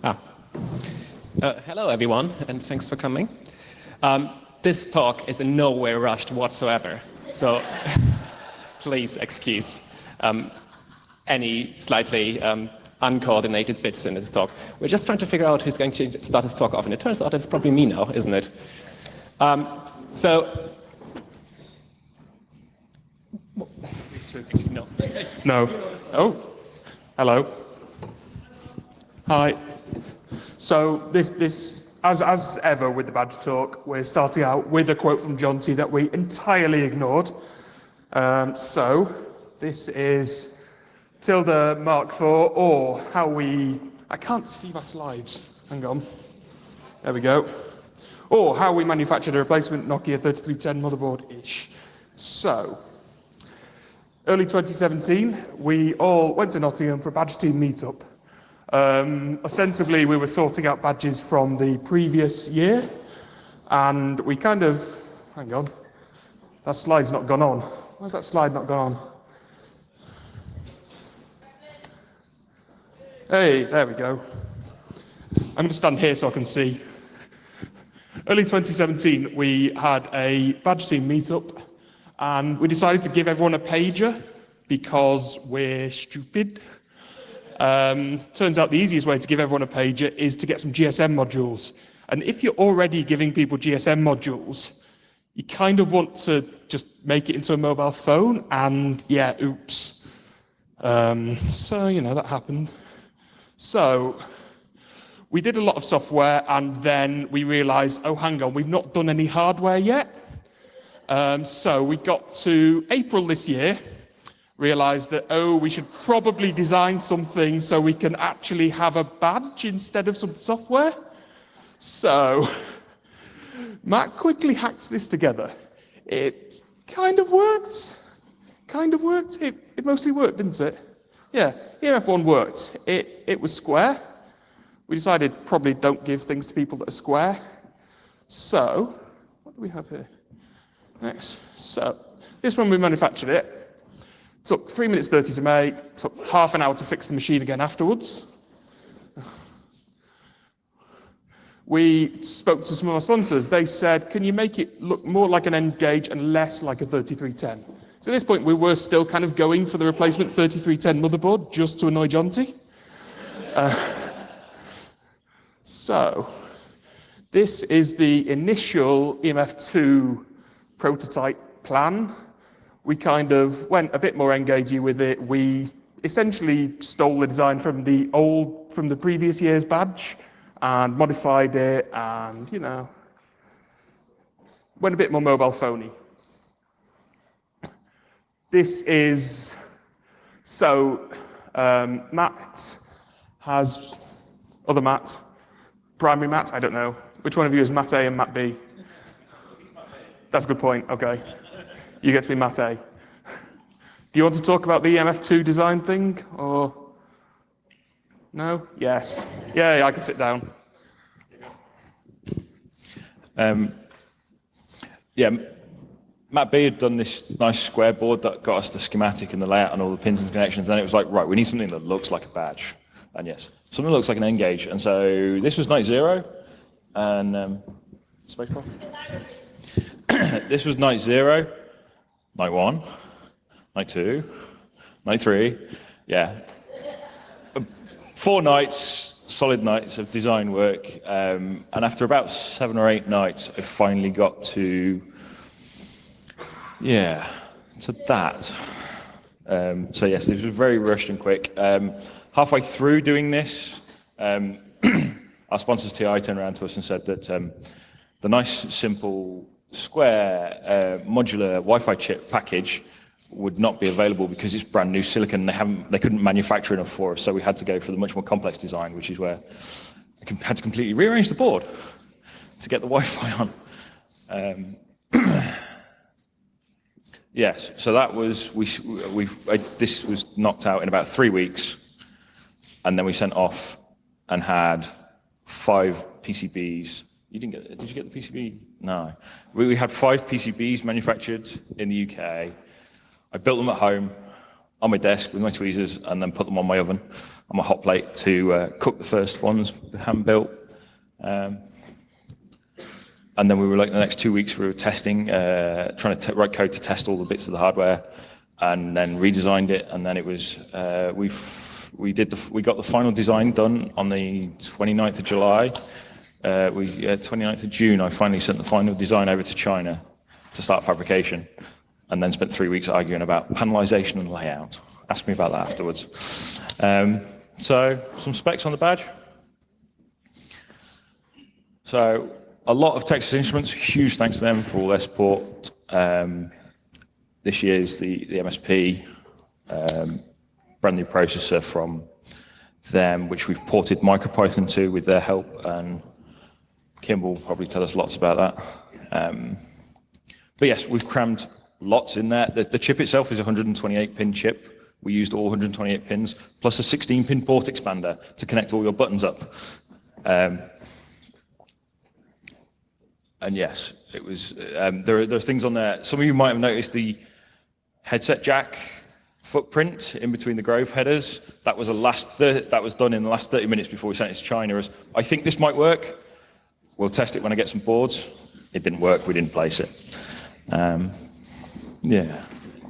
Hello, everyone, and thanks for coming. This talk is in no way rushed whatsoever, so please excuse any slightly uncoordinated bits in this talk. We're just trying to figure out who's going to start this talk off, and it turns out it's probably me now, isn't it? No. Oh, hello. Hi. So this, as ever with the badge talk, we're starting out with a quote from John T that we entirely ignored. So this is TiLDA Mark 4, or how we, I can't see my slides. Hang on. There we go. Or how we manufactured a replacement Nokia 3310 motherboard-ish. So, early 2017, we all went to Nottingham for a badge team meetup. Ostensibly, we were sorting out badges from the previous year, and we kind of, hang on, that slide's not gone on. Why's that slide not gone on? Hey, there we go. I'm going to stand here so I can see. Early 2017, we had a badge team meetup, and we decided to give everyone a pager because we're stupid. Turns out the easiest way to give everyone a pager is to get some GSM modules. And if you're already giving people GSM modules, you kind of want to just make it into a mobile phone, and yeah, oops. So, you know, that happened. So, we did a lot of software, and then we realized, oh, hang on, we've not done any hardware yet. So we got to April this year, realized that, oh, we should probably design something so we can actually have a badge instead of some software. So Matt quickly hacked this together. It kind of worked. It mostly worked, didn't it? Yeah, EMF1 worked. It was square. We decided probably don't give things to people that are square. So, what do we have here? Next. So, this one we manufactured it. Took 3 minutes 30 to make, took half an hour to fix the machine again afterwards. We spoke to some of our sponsors. They said, can you make it look more like an N-Gage and less like a 3310? So at this point, we were still kind of going for the replacement 3310 motherboard, just to annoy Jonty. So, this is the initial EMF2 prototype plan. We kind of went a bit more engagey with it. We essentially stole the design from the previous year's badge and modified it, and, you know, went a bit more mobile phony. This is, so, Matt has, other Matt, primary Matt, I don't know. Which one of you is Matt A and Matt B? That's a good point, okay. You get to be Matt A. Do you want to talk about the EMF2 design thing, or? No? Yes. Yeah, I can sit down. Yeah, Matt B had done this nice square board that got us the schematic and the layout and all the pins and connections, and it was like, right, we need something that looks like a badge. And yes, something that looks like an N-Gage. And so this was night 0, and space bar. This was night 0, night 1, night 2, night 3, yeah. 4 nights, solid nights of design work, and after about 7 or 8 nights, I finally got to, to that. So yes, this was very rushed and quick. Halfway through doing this, our sponsors TI turned around to us and said that the nice, simple, square, modular Wi-Fi chip package would not be available because it's brand new silicon. They couldn't manufacture enough for us, so we had to go for the much more complex design, which is where I had to completely rearrange the board to get the Wi-Fi on. Yes, so that was this was knocked out in about 3 weeks, and then we sent off and had 5 PCBs. You didn't get? Did you get the PCB? No. We had 5 PCBs manufactured in the UK. I built them at home. on my desk with my tweezers and then put them on my oven, on my hot plate to cook the first ones, hand built. And then we were like the next 2 weeks we were testing, trying to write code to test all the bits of the hardware, and then redesigned it. And then it was we got the final design done on the 29th of July. 29th of June, I finally sent the final design over to China to start fabrication, and then spent 3 weeks arguing about panelization and layout. Ask me about that afterwards. So some specs on the badge. So a lot of Texas Instruments, huge thanks to them for all their support. This year's the MSP, brand new processor from them, which we've ported MicroPython to with their help, and Kim will probably tell us lots about that. But yes, we've crammed lots in there. The chip itself is a 128-pin chip. We used all 128 pins, plus a 16-pin port expander to connect all your buttons up. And yes, it was. There are things on there. Some of you might have noticed the headset jack footprint in between the Grove headers. That was that was done in the last 30 minutes before we sent it to China. As I think this might work. We'll test it when I get some boards. It didn't work. We didn't place it. Yeah.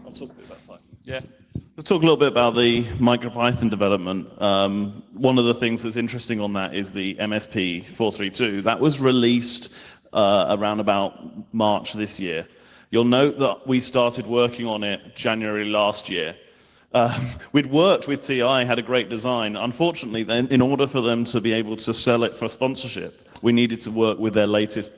I'll talk a bit about that. Yeah. Let's talk a little bit about the MicroPython development. One of the things that's interesting on that is the MSP 432. That was released around about March this year. You'll note that we started working on it January last year. We'd worked with TI, had a great design. Unfortunately, then, in order for them to be able to sell it for sponsorship, we needed to work with their latest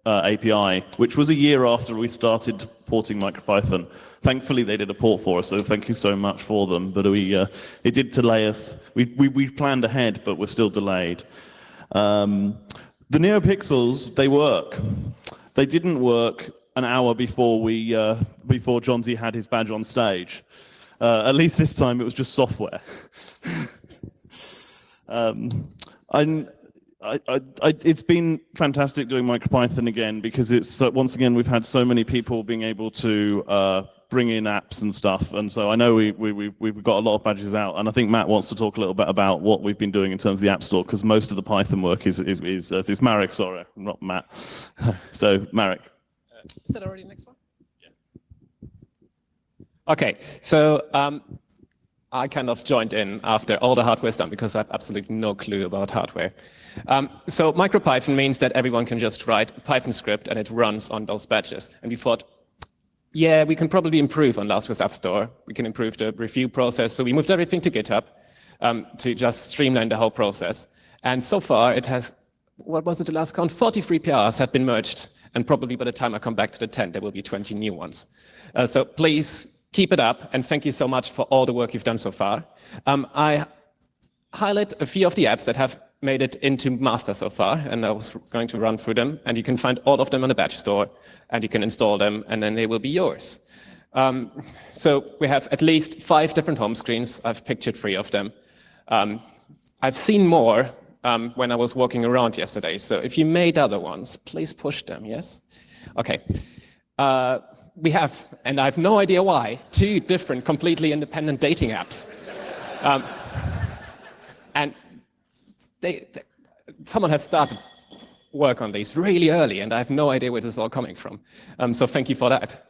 API, which was a year after we started porting MicroPython. Thankfully, they did a port for us, so thank you so much for them. But it did delay us. We planned ahead, but we're still delayed. The NeoPixels, they work. They didn't work an hour before John Z had his badge on stage. At least this time it was just software. It's been fantastic doing MicroPython again, because it's once again we've had so many people being able to bring in apps and stuff, and so I know we've got a lot of badges out, and I think Matt wants to talk a little bit about what we've been doing in terms of the App Store, because most of the Python work is Marek, sorry, not Matt. So Marek. Is that already next one? Yeah. Okay, so I kind of joined in after all the hardware's done, because I have absolutely no clue about hardware. So MicroPython means that everyone can just write a Python script and it runs on those badges. And we thought, yeah, we can probably improve on Last with App Store. We can improve the review process. So we moved everything to GitHub to just streamline the whole process. And so far it has, what was it, the last count? 43 PRs have been merged. And probably by the time I come back to the 10, there will be 20 new ones. So please keep it up, and thank you so much for all the work you've done so far. I highlight a few of the apps that have made it into master so far, and I was going to run through them, and you can find all of them on the badge store, and you can install them, and then they will be yours. So we have at least 5 different home screens. I've pictured 3 of them. I've seen more when I was walking around yesterday, so if you made other ones, please push them, yes? Okay. We have, and I have no idea why, 2 different completely independent dating apps. And someone has started work on these really early, and I have no idea where this is all coming from. So thank you for that.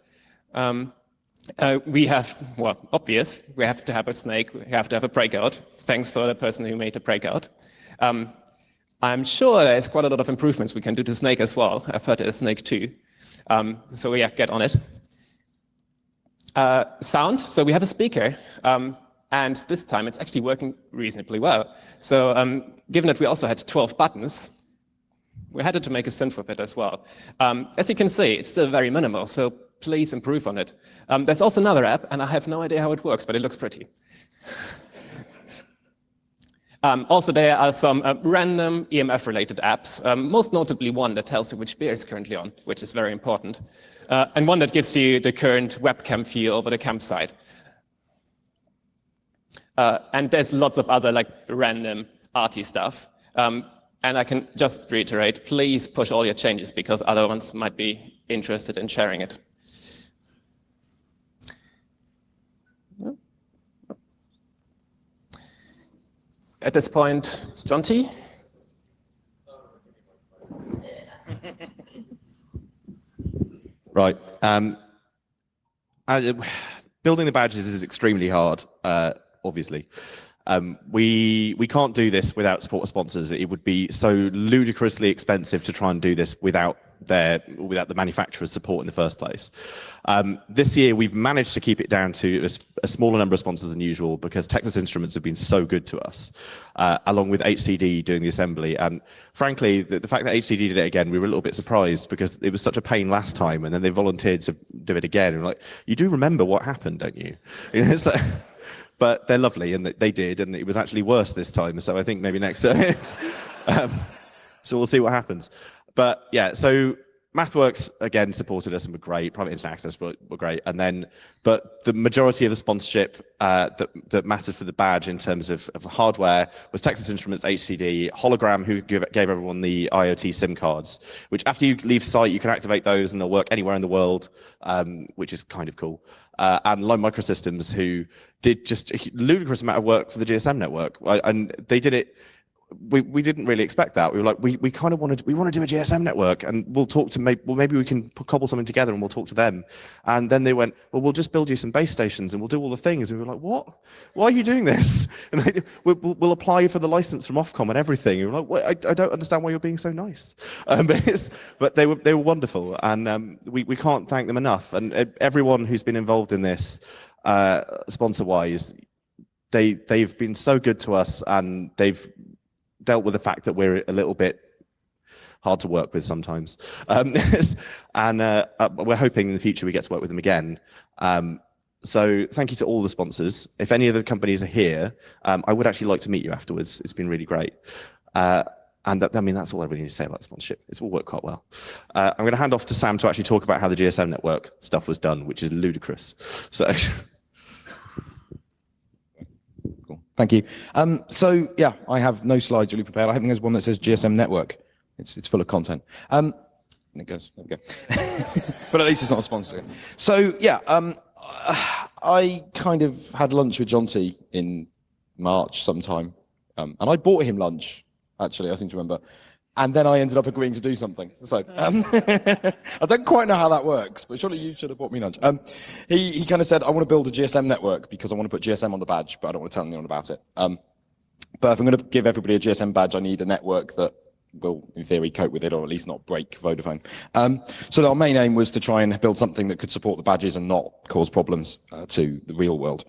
We have, well, obvious, we have to have a snake, we have to have a breakout. Thanks for the person who made the breakout. I'm sure there's quite a lot of improvements we can do to Snake as well. I've heard there's Snake 2. So yeah, get on it. Sound, so we have a speaker, and this time it's actually working reasonably well. So given that we also had 12 buttons, we had to make a synth with it as well. As you can see, it's still very minimal, so please improve on it. There's also another app, and I have no idea how it works, but it looks pretty. Also, there are some random EMF-related apps, most notably one that tells you which beer is currently on, which is very important, and one that gives you the current webcam view over the campsite. And there's lots of other like random arty stuff. And I can just reiterate, please push all your changes, because other ones might be interested in sharing it. at this point, John T. Right. Building the badges is extremely hard, obviously. We can't do this without support of sponsors. It would be so ludicrously expensive to try and do this without the manufacturer's support in the first place. This year, we've managed to keep it down to a smaller number of sponsors than usual because Texas Instruments have been so good to us, along with HCD doing the assembly. And frankly, the fact that HCD did it again, we were a little bit surprised because it was such a pain last time, and then they volunteered to do it again. And we're like, you do remember what happened, don't you? So, but they're lovely, and they did, and it was actually worse this time. So I think maybe next time. So we'll see what happens. But yeah, so MathWorks again supported us and were great. Private Internet Access were great, and then but the majority of the sponsorship that mattered for the badge in terms of hardware was Texas Instruments, HCD, Hologram, who gave everyone the IoT SIM cards, which after you leave site you can activate those and they'll work anywhere in the world, which is kind of cool. And Line Microsystems, who did just a ludicrous amount of work for the GSM network, and they did it. We didn't really expect that. We were like, we kind of want to do a GSM network, and we'll talk to maybe we can cobble something together, and we'll talk to them. And then they went, well, we'll just build you some base stations, and we'll do all the things. And we were like, what? Why are you doing this? And we'll apply for the license from Ofcom and everything. And we were like, what? I don't understand why you're being so nice. But they were wonderful, and we can't thank them enough. And everyone who's been involved in this, sponsor-wise, they've been so good to us, and they've dealt with the fact that we're a little bit hard to work with sometimes. And we're hoping in the future we get to work with them again. So thank you to all the sponsors. If any of the companies are here, I would actually like to meet you afterwards. It's been really great. And that's all I really need to say about the sponsorship. It's all worked quite well. I'm going to hand off to Sam to actually talk about how the GSM network stuff was done, which is ludicrous. So. Thank you. So yeah, I have no slides really prepared. I think there's one that says GSM network. It's full of content. And it goes, there we go. But at least it's not a sponsor. So yeah, I kind of had lunch with John T in March sometime. And I bought him lunch, actually, I seem to remember. And then I ended up agreeing to do something. So I don't quite know how that works, but surely you should have bought me lunch. He kind of said, I want to build a GSM network because I want to put GSM on the badge, but I don't want to tell anyone about it. But if I'm going to give everybody a GSM badge, I need a network that will, in theory, cope with it, or at least not break Vodafone. So our main aim was to try and build something that could support the badges and not cause problems to the real world.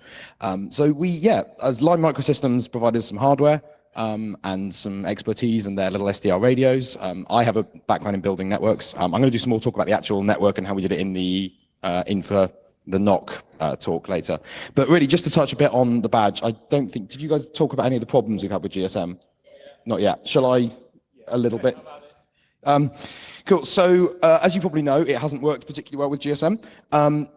So as Line Microsystems provided some hardware, and some expertise in their little SDR radios. I have a background in building networks. I'm going to do some more talk about the actual network and how we did it in the infra, the NOC talk later. But really, just to touch a bit on the badge, I don't think, did you guys talk about any of the problems we've had with GSM? Not yet. Shall I? A little bit. Cool. So as you probably know, it hasn't worked particularly well with GSM.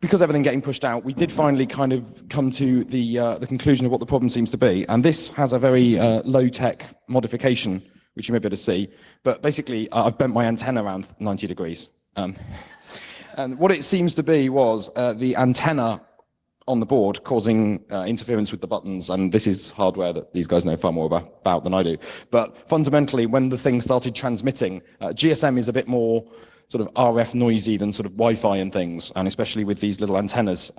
Because everything getting pushed out, we did finally kind of come to the conclusion of what the problem seems to be. And this has a very low-tech modification, which you may be able to see. But basically, I've bent my antenna around 90 degrees. And what it seems to be was the antenna on the board causing interference with the buttons. And this is hardware that these guys know far more about than I do. But fundamentally, when the thing started transmitting, GSM is a bit more sort of RF noisy than sort of Wi-Fi and things, and especially with these little antennas,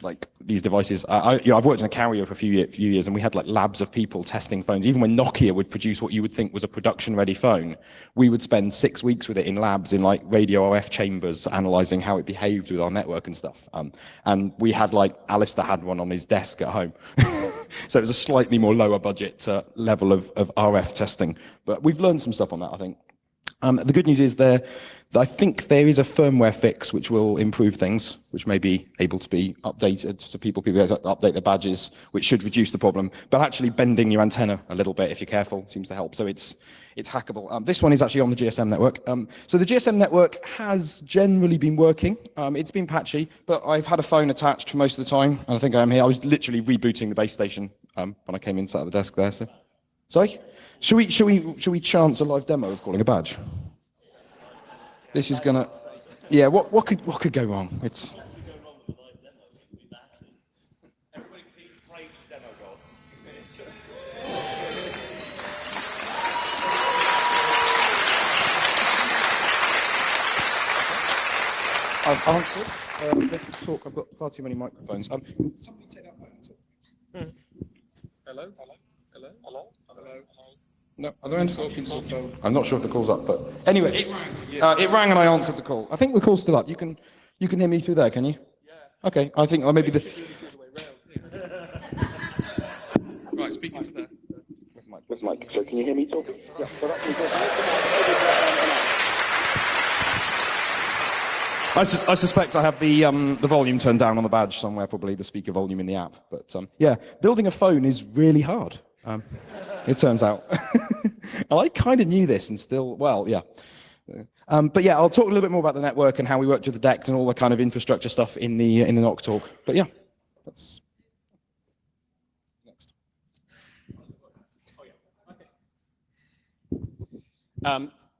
like these devices. I've worked in a carrier for a few years, and we had like labs of people testing phones. Even when Nokia would produce what you would think was a production-ready phone, we would spend 6 weeks with it in labs in like radio RF chambers, analyzing how it behaved with our network and stuff. And we had like, Alistair had one on his desk at home. So it was a slightly more lower budget level of RF testing. But we've learned some stuff on that, I think. The good news is I think there is a firmware fix which will improve things, which may be able to be updated to people have to update their badges, which should reduce the problem. But actually bending your antenna a little bit, if you're careful, seems to help. So it's hackable. This one is actually on the GSM network. So the GSM network has generally been working. It's been patchy, but I've had a phone attached for most of the time, and I think I am here. I was literally rebooting the base station when I came in, sat at the desk there. So, sorry, should we chance a live demo of calling a badge? This is gonna, yeah. What could go wrong? It's. I've answered. Let's talk. I've got far too many microphones. Can somebody take that phone and talk? Hello? Hello? Hello? Hello? Hello? No, are there any talking to the phone? I'm not sure if the call's up, but anyway, it rang. It rang and I answered the call. I think the call's still up. You can hear me through there, can you? Yeah. Okay. I think maybe the. Right, speaking to there. With Mike. So can you hear me talking? Yeah. I suspect I have the volume turned down on the badge somewhere, probably the speaker volume in the app. But yeah, building a phone is really hard. It turns out. And I kind of knew this and still, well, yeah. But yeah, I'll talk a little bit more about the network and how we worked with the DECT and all the kind of infrastructure stuff in the NOC talk. But yeah, that's next.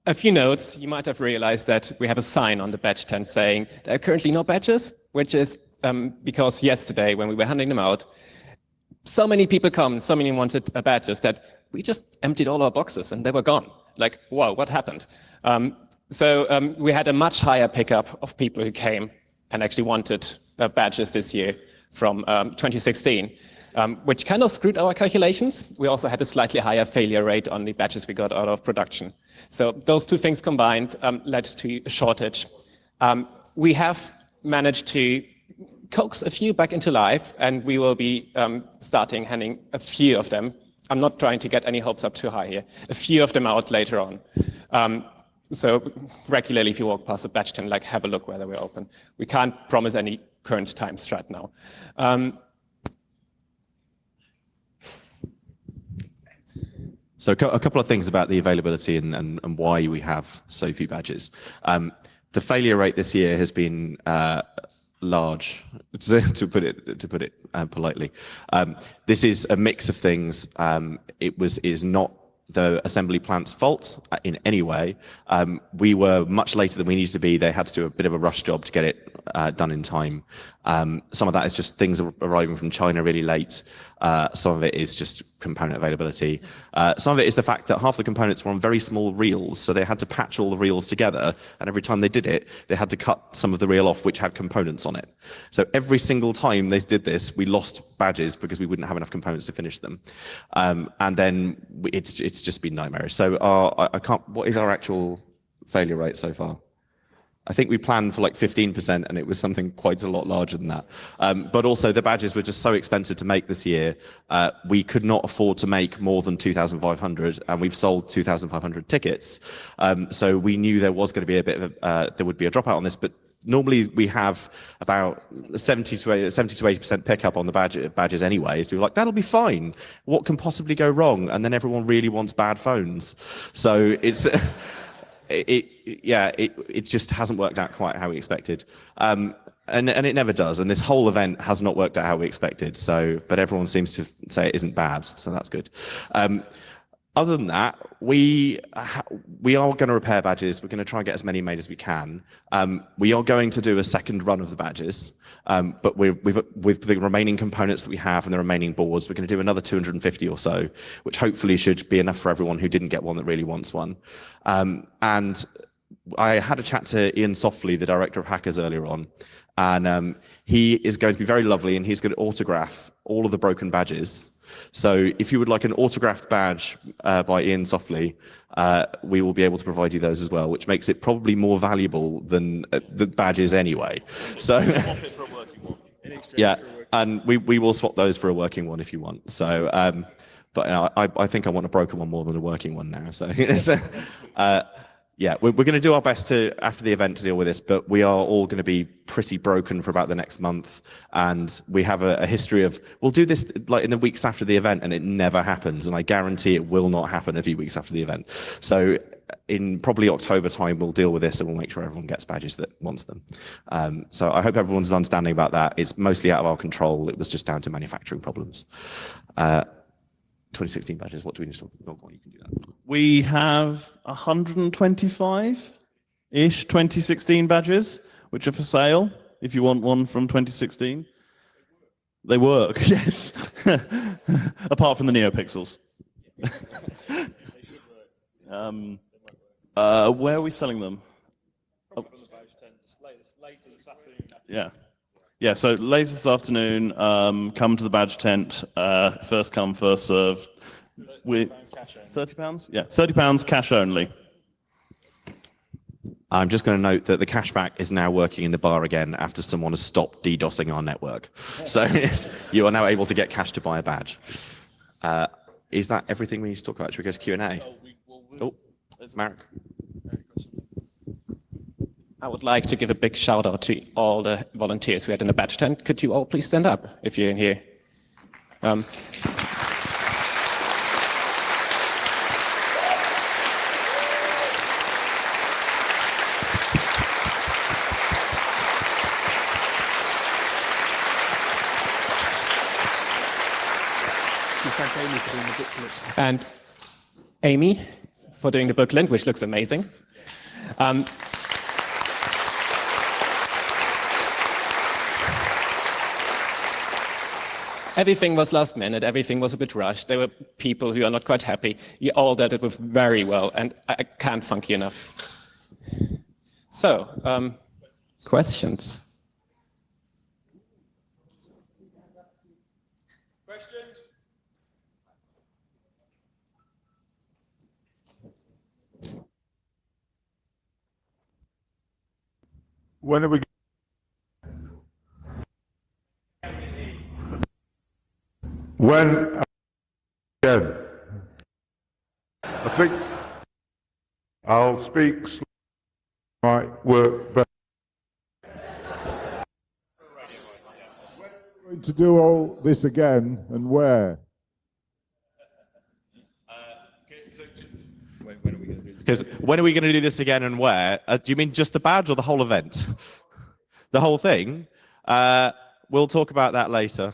A few notes. You might have realized that we have a sign on the badge tent saying there are currently no badges, which is because yesterday when we were handing them out, so many people come, so many wanted badges that we just emptied all our boxes and they were gone. Like, wow, what happened? So we had a much higher pickup of people who came and actually wanted badges this year from 2016, which kind of screwed our calculations. We also had a slightly higher failure rate on the badges we got out of production. So those two things combined led to a shortage. We have managed to coax a few back into life, and we will be starting handing a few of them. I'm not trying to get any hopes up too high here. A few of them out later on. So regularly, if you walk past a badge tent, like have a look whether we're open. We can't promise any current times right now. So a couple of things about the availability and why we have so few badges. The failure rate this year has been large, to put it politely. This is a mix of things. It is not the assembly plant's fault in any way. We were much later than we needed to be. They had to do a bit of a rush job to get it done in time. Some of that is just things arriving from China really late. Some of it is just component availability. Some of it is the fact that half the components were on very small reels, so they had to patch all the reels together, and every time they did it, they had to cut some of the reel off which had components on it. So every single time they did this, we lost badges because we wouldn't have enough components to finish them. And then it's just been nightmarish. So what is our actual failure rate so far? I think we planned for like 15%, and it was something quite a lot larger than that. But also the badges were just so expensive to make this year. We could not afford to make more than 2,500, and we've sold 2,500 tickets. So we knew there was going to be a bit of there would be a dropout on this, but normally we have about 70 to 80% pickup on the badges anyway. So we're like, that'll be fine. What can possibly go wrong? And then everyone really wants bad phones. So it's... It just hasn't worked out quite how we expected, and it never does. And this whole event has not worked out how we expected. So, but everyone seems to say it isn't bad, so that's good. Other than that, we are going to repair badges. We're going to try and get as many made as we can. We are going to do a second run of the badges, but with the remaining components that we have and the remaining boards, we're going to do another 250 or so, which hopefully should be enough for everyone who didn't get one that really wants one. And I had a chat to Ian Softly, the director of Hackers, earlier on, and he is going to be very lovely, and he's going to autograph all of the broken badges. So if you would like an autographed badge by Ian Softly, we will be able to provide you those as well, which makes it probably more valuable than the badges anyway. So yeah, and we will swap those for a working one if you want. So, but I think I want a broken one more than a working one now. So yeah, we're going to do our best after the event to deal with this, but we are all going to be pretty broken for about the next month. And we have a history of, we'll do this like in the weeks after the event, and it never happens. And I guarantee it will not happen a few weeks after the event. So in probably October time, we'll deal with this and we'll make sure everyone gets badges that wants them. So I hope everyone's understanding about that. It's mostly out of our control. It was just down to manufacturing problems. 2016 badges, what do we need to talk about? You can do that. We have 125-ish 2016 badges, which are for sale, if you want one from 2016. They work, yes. Apart from the NeoPixels. Where are we selling them? Yeah. Yeah, so later this afternoon, come to the badge tent, first come, first serve. £30? Yeah, £30 cash only. I'm just going to note that the cashback is now working in the bar again after someone has stopped DDoSing our network. So yes, you are now able to get cash to buy a badge. Is that everything we need to talk about? Should we go to Q&A? Oh, there's Marek. I would like to give a big shout out to all the volunteers we had in the badge tent. Could you all please stand up if you're in here? And Amy for doing the booklet, which looks amazing. Everything was last minute, everything was a bit rushed. There were people who are not quite happy. You all did it with very well, and I can't thank you enough. So, questions? When are we? When again? I think I'll speak. Might work better. When are we going to do all this again, and where? Because when are we going to do this again and where? Do you mean just the badge or the whole event? The whole thing? We'll talk about that later.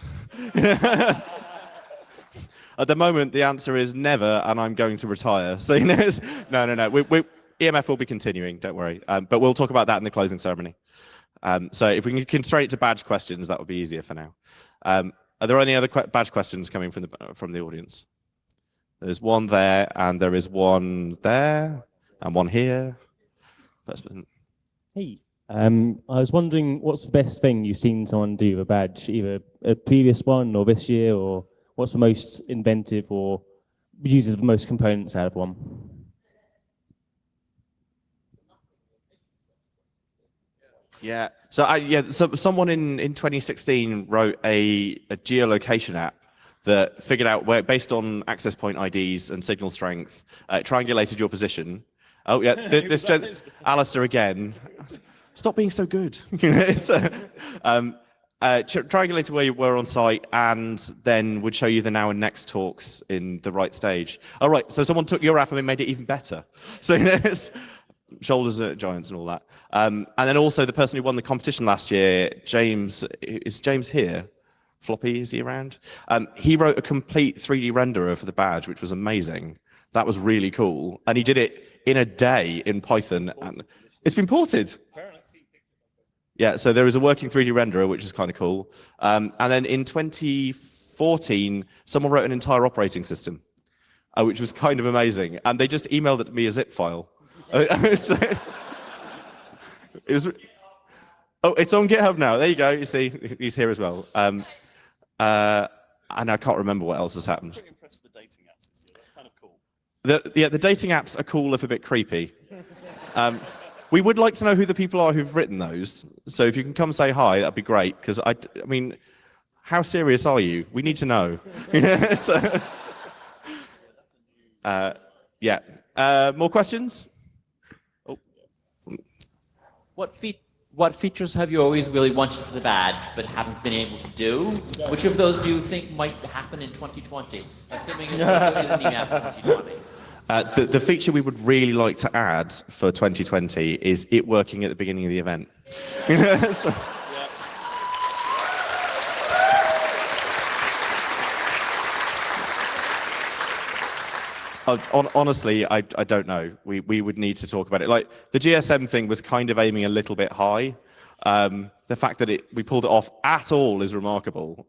At the moment, the answer is never, and I'm going to retire. So no. EMF will be continuing, don't worry. But we'll talk about that in the closing ceremony. So if we can constrain it to badge questions, that would be easier for now. Are there any other badge questions coming from the audience? There's one there, and there is one there, and one here. Hey, I was wondering, what's the best thing you've seen someone do with a badge, either a previous one or this year, or what's the most inventive or uses the most components out of one? Yeah. So someone in 2016 wrote a geolocation app that figured out where, based on access point IDs and signal strength, triangulated your position. Oh yeah, this Alistair again. Stop being so good. Triangulated where you were on site, and then would show you the now and next talks in the right stage. All right, so someone took your app and made it even better. So there's shoulders at giants and all that. And then also the person who won the competition last year, James, is James here? Floppy, is he around? He wrote a complete 3D renderer for the badge, which was amazing. That was really cool. And he did it in a day in Python. And it's been ported. Yeah, so there is a working 3D renderer, which is kind of cool. And then in 2014, someone wrote an entire operating system, which was kind of amazing. And they just emailed it to me as a zip file. So, it's on GitHub now. There you go. You see, he's here as well. And I can't remember what else has happened. I'm impressed with the dating apps this year. That's kind of cool. The dating apps are cool if a bit creepy. We would like to know who the people are who've written those. So if you can come say hi, that'd be great. Because I mean, how serious are you? We need to know. So, yeah. More questions? Oh. What features have you always really wanted for the badge but haven't been able to do? Which of those do you think might happen in 2020? Assuming it's really the after 2020. The feature we would really like to add for 2020 is it working at the beginning of the event. So, honestly, I don't know. We would need to talk about it. Like the GSM thing was kind of aiming a little bit high. The fact that we pulled it off at all is remarkable.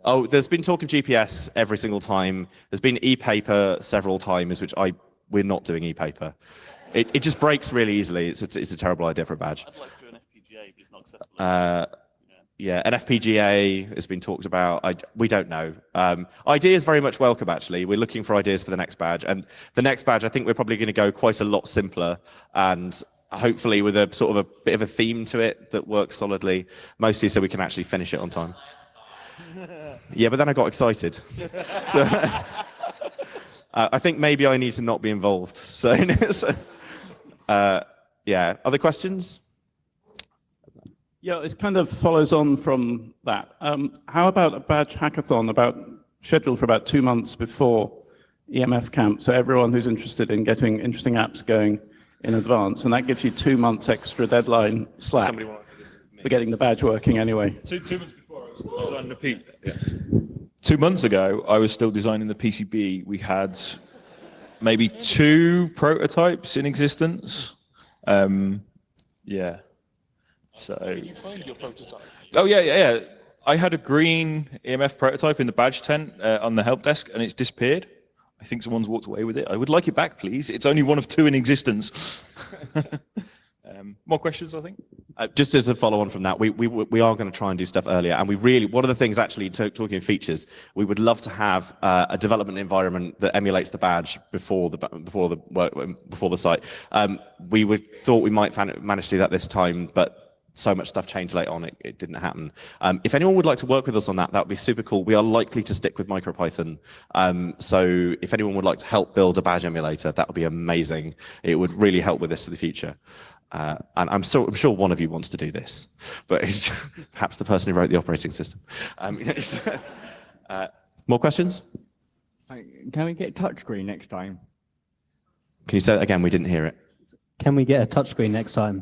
Oh, there's been talk of GPS every single time. There's been e-paper several times, which we're not doing e-paper. It just breaks really easily. It's a terrible idea for a badge. I'd like to do an FPGA, but it's not accessible. Yeah, an FPGA has been talked about. We don't know. Ideas very much welcome, actually. We're looking for ideas for the next badge. And the next badge, I think we're probably going to go quite a lot simpler and hopefully with a sort of a bit of a theme to it that works solidly, mostly so we can actually finish it on time. Yeah, but then I got excited. So I think maybe I need to not be involved. So, yeah, other questions? Yeah, it kind of follows on from that. How about a badge hackathon scheduled for about 2 months before EMF camp, so everyone who's interested in getting interesting apps going in advance, and that gives you 2 months extra deadline slack for getting the badge working anyway. 2 months before I was designing the P. Yeah. 2 months ago, I was still designing the PCB. We had maybe 2 prototypes in existence. Yeah. So. Did you find your prototype? Oh yeah. I had a green EMF prototype in the badge tent on the help desk, and it's disappeared. I think someone's walked away with it. I would like it back, please. It's only one of 2 in existence. More questions, I think? Just as a follow-on from that, we are going to try and do stuff earlier, and one of the things actually, talking of features, we would love to have a development environment that emulates the badge before the site. We thought we might manage to do that this time, but so much stuff changed later on, it didn't happen. If anyone would like to work with us on that, that would be super cool. We are likely to stick with MicroPython. So if anyone would like to help build a badge emulator, that would be amazing. It would really help with this for the future. And I'm sure one of you wants to do this, but it's perhaps the person who wrote the operating system. More questions? Can we get a touchscreen next time? Can you say that again? We didn't hear it. Can we get a touchscreen next time?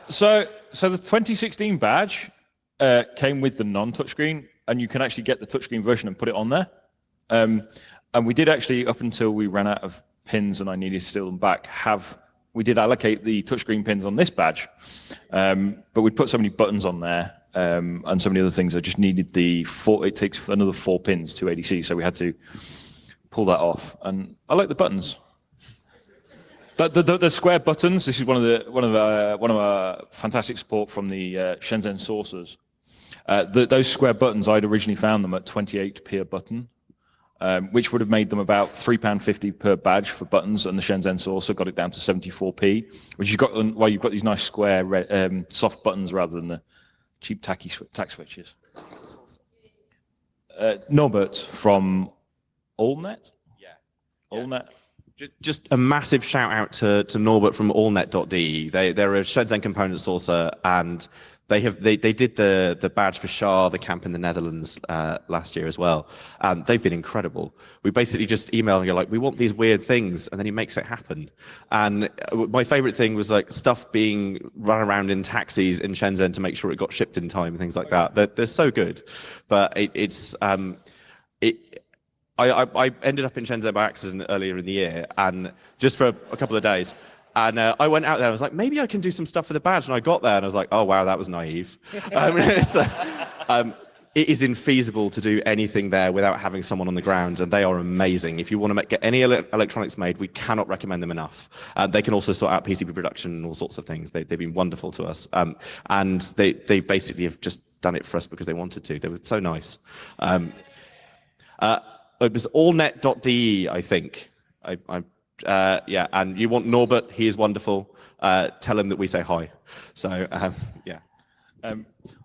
So the 2016 badge came with the non-touchscreen, and you can actually get the touchscreen version and put it on there. And we did actually, up until we ran out of pins and I needed to steal them back, we did allocate the touchscreen pins on this badge. But we'd put so many buttons on there and so many other things. I just needed it takes another 4 pins to ADC, so we had to pull that off. And I like the buttons. The square buttons. This is one of our fantastic support from the Shenzhen sources. Those square buttons, I'd originally found them at 28p a button, which would have made them about £3.50 per badge for buttons, and the Shenzhen sourcer got it down to 74p, which you've got these nice square soft buttons rather than the cheap tack switches. Norbert from Allnet. Yeah. Allnet. Just a massive shout out to Norbert from allnet.de. They're a Shenzhen component sourcer, and they did the badge for Shah, the camp in the Netherlands last year as well. They've been incredible. We basically just email and go like, we want these weird things, and then he makes it happen. And my favorite thing was like stuff being run around in taxis in Shenzhen to make sure it got shipped in time and things like that. They're so good, but I ended up in Shenzhen by accident earlier in the year, and just for a couple of days. And I went out there and I was like, maybe I can do some stuff for the badge. And I got there and I was like, oh, wow, that was naive. It is infeasible to do anything there without having someone on the ground, and they are amazing. If you want to get any electronics made, we cannot recommend them enough. They can also sort out PCB production and all sorts of things. They've been wonderful to us. And they basically have just done it for us because they wanted to. They were so nice. It was allnet.de, I think. Yeah, and you want Norbert, he is wonderful. Tell him that we say hi. So, yeah.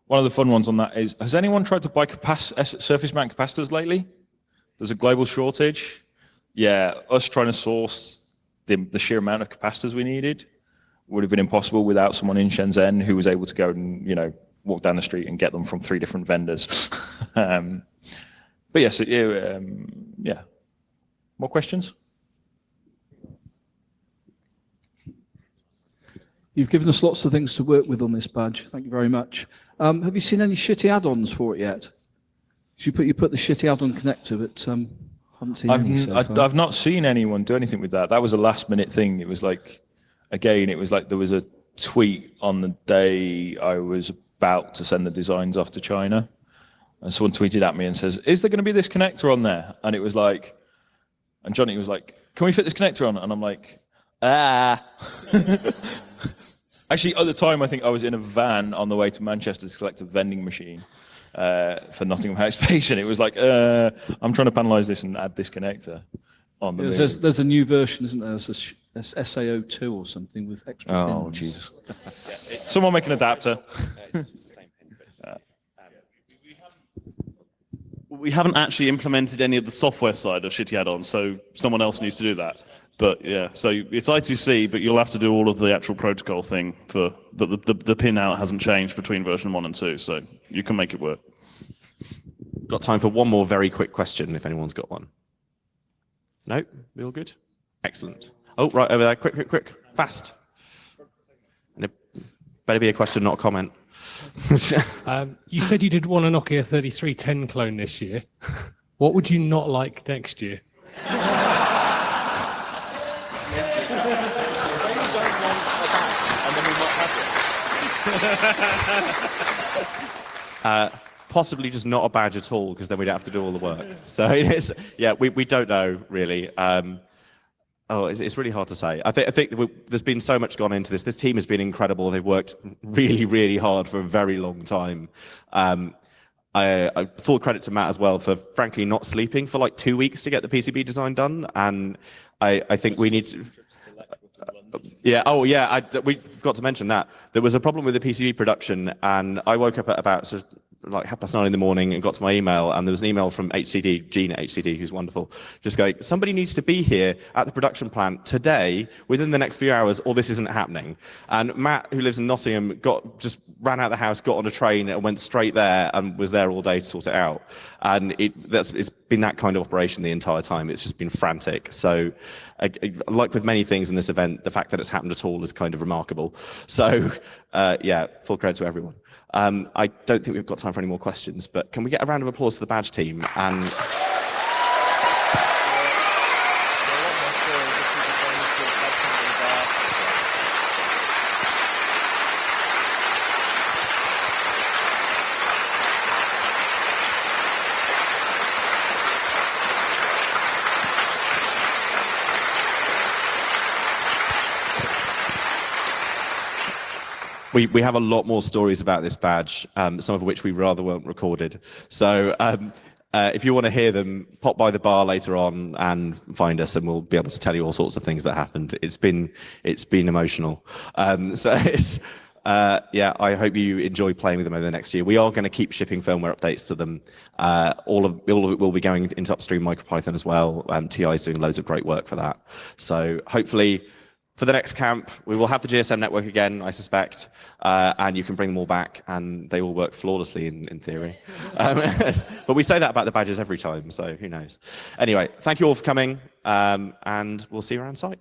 One of the fun ones on that is, has anyone tried to buy surface mount capacitors lately? There's a global shortage. Yeah, us trying to source the sheer amount of capacitors we needed would have been impossible without someone in Shenzhen who was able to go and, walk down the street and get them from 3 different vendors. But yes, yeah. More questions? You've given us lots of things to work with on this badge. Thank you very much. Have you seen any shitty add-ons for it yet? You put the shitty add-on connector, but haven't seen any so far. I've not seen anyone do anything with that. That was a last-minute thing. It was like, again, it was like there was a tweet on the day I was about to send the designs off to China. And someone tweeted at me and says, is there going to be this connector on there? And it was like, And Johnny was like, can we fit this connector on? And I'm like, ah. Actually, at the time, I think I was in a van on the way to Manchester to collect a vending machine for Nottingham House Patient. It was like, I'm trying to panelise this and add this connector on the move. There's a new version, isn't there? There's a SAO2 or something with extra pins. Oh, Jesus. Someone make an adapter. We haven't actually implemented any of the software side of shitty add-ons, so someone else needs to do that. But yeah, so it's I2C, but you'll have to do all of the actual protocol thing for the pin out hasn't changed between version 1 and 2, so you can make it work. Got time for one more very quick question, if anyone's got one. No? We all good? Excellent. Oh, right over there. Quick. Fast. And it better be a question, not a comment. You said you did want a Nokia 3310 clone this year. What would you not like next year? Possibly just not a badge at all, because then we'd have to do all the work. So it's, yeah, we don't know really. It's really hard to say. I think there's been so much gone into this. This team has been incredible. They've worked really, really hard for a very long time. I full credit to Matt as well for frankly not sleeping for like 2 weeks to get the PCB design done. And I think we need to. We forgot to mention that there was a problem with the PCB production, and I woke up at about sort of like 9:30 in the morning and got to my email, and there was an email from HCD, Gene at HCD, who's wonderful, just going, somebody needs to be here at the production plant today within the next few hours, or this isn't happening. And Matt, who lives in Nottingham, just ran out of the house, got on a train and went straight there and was there all day to sort it out. And it's been that kind of operation the entire time. It's just been frantic. So like with many things in this event, the fact that it's happened at all is kind of remarkable. So full credit to everyone. I don't think we've got time for any more questions, but can we get a round of applause to the badge team? And we have a lot more stories about this badge, some of which we rather weren't recorded. So if you want to hear them, pop by the bar later on and find us, and we'll be able to tell you all sorts of things that happened. It's been emotional. I hope you enjoy playing with them over the next year. We are going to keep shipping firmware updates to them. All of it will be going into upstream MicroPython as well. TI is doing loads of great work for that. So hopefully, for the next camp, we will have the GSM network again, I suspect, and you can bring them all back, and they all work flawlessly in theory. But we say that about the badges every time, so who knows. Anyway, thank you all for coming, and we'll see you around site.